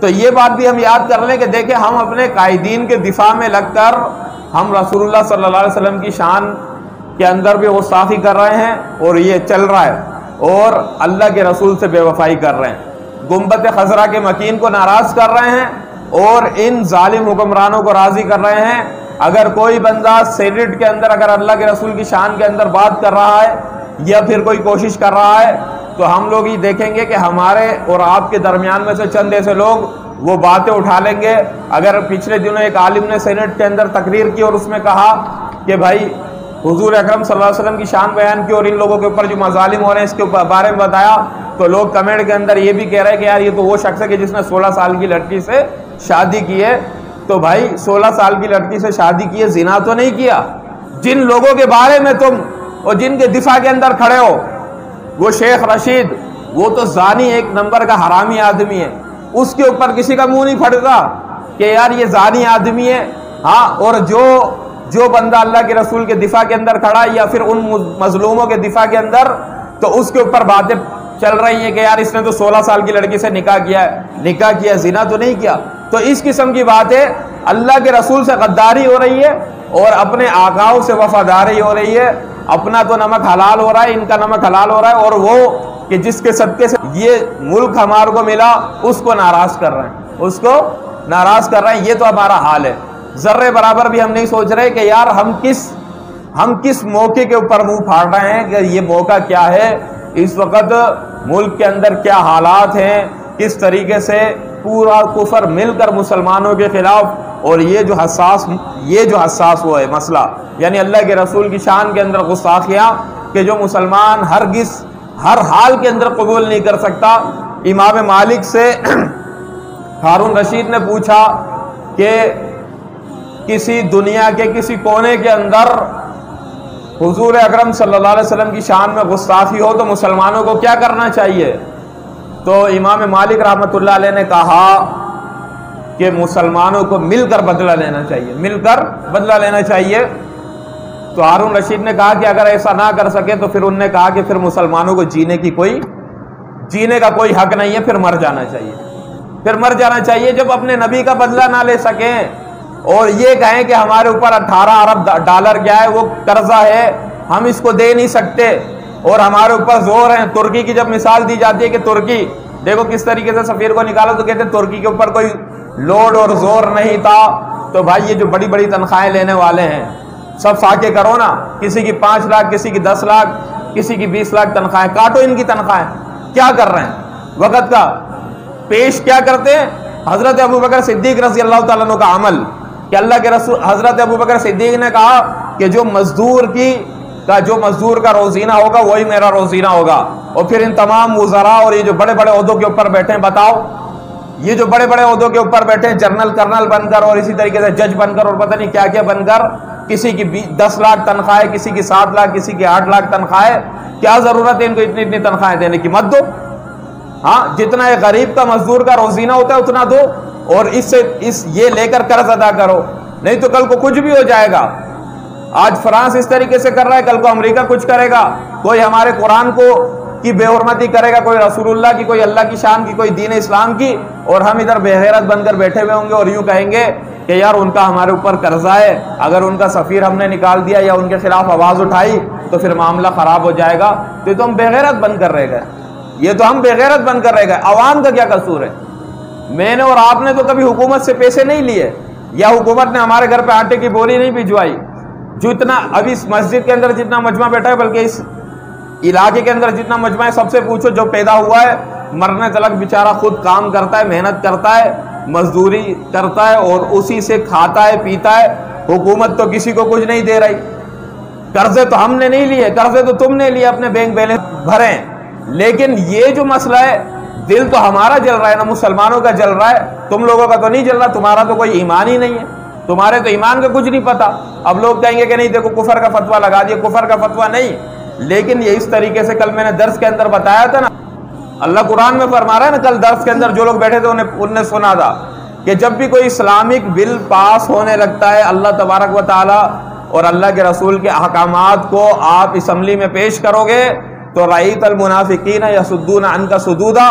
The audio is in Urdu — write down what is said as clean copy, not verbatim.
تو یہ بات بھی ہم یاد کر لیں کہ دیکھیں ہم اپنے قائدین کے دفاع میں لگ کر ہم رسول اللہ صلی اللہ علیہ وسلم کی شان کے اندر بھی گستاخی کر رہے ہیں اور یہ چل رہا ہے، اور اللہ کے رسول سے بے وفائی کر رہے ہیں، گنبد خضرا کے مکین کو ناراض کر رہے ہیں اور ان ظالم حکمرانوں کو راضی کر رہے ہیں۔ اگر کوئی بندہ سینٹ کے اندر اگر اللہ کے رسول کی شان کے اندر بات کر رہا ہے یا پھر کوئی کوشش کر رہا ہے تو ہم لوگ یہ دیکھیں گے کہ ہمارے اور آپ کے درمیان میں سے چند ایسے لوگ وہ باتیں اٹھا لیں گے۔ اگر پچھلے دنوں ایک عالم نے سینٹ کے اندر تقریر کی اور اس میں کہا کہ بھائی حضور اکرم صلی اللہ علیہ وسلم کی شان بیان کی اور ان لوگوں کے اوپر جو مظالم ہو رہے ہیں اس کے بارے میں بتایا، تو لوگ کمنٹ کے اندر یہ بھی کہہ رہے ہیں کہ یار یہ تو وہ شخص ہے کہ جس نے 16 سال کی لڑکی سے شادی کی ہے۔ تو بھائی 16 سال کی لڑکی سے شادی کی ہے، زنا تو نہیں کیا۔ جن لوگوں کے بارے میں تم اور جن کے دفاع کے اندر کھڑے ہو، وہ شیخ رشید وہ تو زانی ایک نمبر کا حرامی آدمی ہے، اس کے اوپر کسی کا منہ نہیں پھٹتا کہ یار یہ زانی آدمی ہے۔ ہاں، اور جو بندہ اللہ کے رسول کے دفاع کے اندر کھڑا یا پھر ان مظلوموں کے دفاع کے اندر، تو اس کے اوپر باتیں چل رہی ہیں کہ یار اس نے تو 16 سال کی لڑکی سے نکاح کیا، زنا تو نہیں کیا۔ تو اس قسم کی باتیں اللہ کے رسول سے غداری ہو رہی ہے اور اپنے آقاؤں سے وفاداری ہو رہی ہے۔ اپنا تو نمک حلال ہو رہا ہے، ان کا نمک حلال ہو رہا ہے، اور وہ کہ جس کے صدقے سے یہ ملک ہمارے کو ملا اس کو ناراض کر رہے ہیں، یہ تو ہمارا حال ہے۔ ذرے برابر بھی ہم نہیں سوچ رہے کہ یار ہم کس موقع کے اوپر منہ پھاڑ رہے ہیں کہ یہ موقع کیا ہے، اس وقت ملک کے اندر کیا حالات ہیں، کس طریقے سے پورا کفر مل کر مسلمانوں کے خلاف، اور یہ جو حساس وہ ہے مسئلہ، یعنی اللہ کے رسول کی شان کے اندر گستاخیاں کہ جو مسلمان ہرگز ہر حال کے اندر قبول نہیں کر سکتا۔ امام مالک سے ہارون رشید نے پوچھا کہ کسی دنیا کے کسی کونے کے اندر حضور اکرم صلی اللہ علیہ وسلم کی شان میں گستاخی ہو تو مسلمانوں کو کیا کرنا چاہیے؟ تو امام مالک رحمۃ اللہ علیہ نے کہا کہ مسلمانوں کو مل کر بدلہ لینا چاہیے۔ تو ہارون رشید نے کہا کہ اگر ایسا نہ کر سکے تو پھر انہوں نے کہا کہ پھر مسلمانوں کو جینے کا کوئی حق نہیں ہے، پھر مر جانا چاہیے جب اپنے نبی کا بدلہ نہ لے سکیں اور یہ کہیں کہ ہمارے اوپر 18 ارب ڈالر کیا ہے وہ قرضہ ہے، ہم اس کو دے نہیں سکتے اور ہمارے اوپر زور ہے۔ ترکی کی جب مثال دی جاتی ہے کہ ترکی دیکھو کس طریقے سے سفیر کو نکالا، تو کہتے ہیں ترکی کے اوپر کوئی لوڈ اور زور نہیں تھا۔ تو بھائی یہ جو بڑی بڑی تنخواہیں لینے والے ہیں سب فاقے کرو نا، کسی کی 5 لاکھ، کسی کی 10 لاکھ، کسی کی 20 لاکھ تنخواہیں، کاٹو ان کی تنخواہیں۔ کیا کر رہے ہیں؟ وقت کا پیش کیا کرتے ہیں؟ حضرت ابوبکر صدیق رضی اللہ تعالیٰ عنہ کا عمل کہ اللہ کے رسول حضرت ابوبکر صدیق نے کہا کہ جو مزدور کا روزینہ ہوگا وہی میرا روزینہ ہوگا۔ اور پھر ان تمام وزراء اور یہ جو بڑے بڑے عہدوں کے اوپر بیٹھے ہیں، بتاؤ یہ جو بڑے بڑے عہدوں کے اوپر بیٹھے ہیں، جنرل کرنل بن کر اور اسی طریقے سے جج بن کر اور پتہ نہیں کیا کیا بن کر، کسی کی 10 لاکھ تنخواہ، کسی کی 7 لاکھ، کسی کی 8 لاکھ تنخواہ، کیا ضرورت ہے ان کو اتنی تنخواہیں دینے کی؟ مت دو۔ ہاں، جتنا ایک غریب کا مزدور کا روزینہ ہوتا ہے اتنا دو اور یہ لے کر قرض ادا کرو، نہیں تو کل کو کچھ بھی ہو جائے گا۔ آج فرانس اس طریقے سے کر رہا ہے، کل کو امریکہ کچھ کرے گا، کوئی ہمارے قرآن کی بے حرمتی کرے گا، کوئی رسول اللہ کی، کوئی اللہ کی شان کی، کوئی دین اسلام کی، اور ہم ادھر بے غیرت بن کر بیٹھے ہوئے ہوں گے اور یوں کہیں گے کہ یار ان کا ہمارے اوپر قرضہ ہے، اگر ان کا سفیر ہم نے نکال دیا یا ان کے خلاف آواز اٹھائی تو پھر معاملہ خراب ہو جائے گا۔ تو ہم بے غیرت بن کر رہ گئے، عوام کا کیا قصور ہے؟ میں نے اور آپ نے تو کبھی حکومت سے پیسے نہیں لیے یا حکومت نے ہمارے گھر پہ آٹے کی بوری نہیں بھجوائی۔ جتنا ابھی اس مسجد کے اندر جتنا مجمع بیٹھا ہے، بلکہ اس علاقے کے اندر جتنا مجمع ہے، سب سے پوچھو جو پیدا ہوا ہے مرنے تلک بیچارہ خود کام کرتا ہے، محنت کرتا ہے، مزدوری کرتا ہے اور اسی سے کھاتا ہے پیتا ہے۔ حکومت تو کسی کو کچھ نہیں دے رہی، قرضے تو ہم نے نہیں لیے، قرضے تو تم نے لیے، اپنے بینک بیلنس بھرے، لیکن یہ جو مسئلہ ہے دل تو ہمارا جل رہا ہے نا، مسلمانوں کا جل رہا ہے، تم لوگوں کا تو نہیں جل رہا، تمہارا تو کوئی ایمان ہی نہیں ہے، تمہارے تو ایمان کا کچھ نہیں پتا۔ اب لوگ کہیں گے کہ نہیں دیکھو کفر کا فتویٰ لگا دیا، کفر کا فتویٰ نہیں، لیکن یہ اس طریقے سے کل میں نے درس کے اندر بتایا تھا نا، اللہ قرآن میں فرما رہا ہے نا، کل درس کے اندر جو لوگ بیٹھے تھے انہوں نے سنا تھا کہ جب بھی کوئی اسلامک بل پاس ہونے لگتا ہے، اللہ تبارک و تعالی اور اللہ کے رسول کے احکامات کو آپ اسمبلی میں پیش کرو گے تو رأیت المنافقین یصدون عنک صدودا،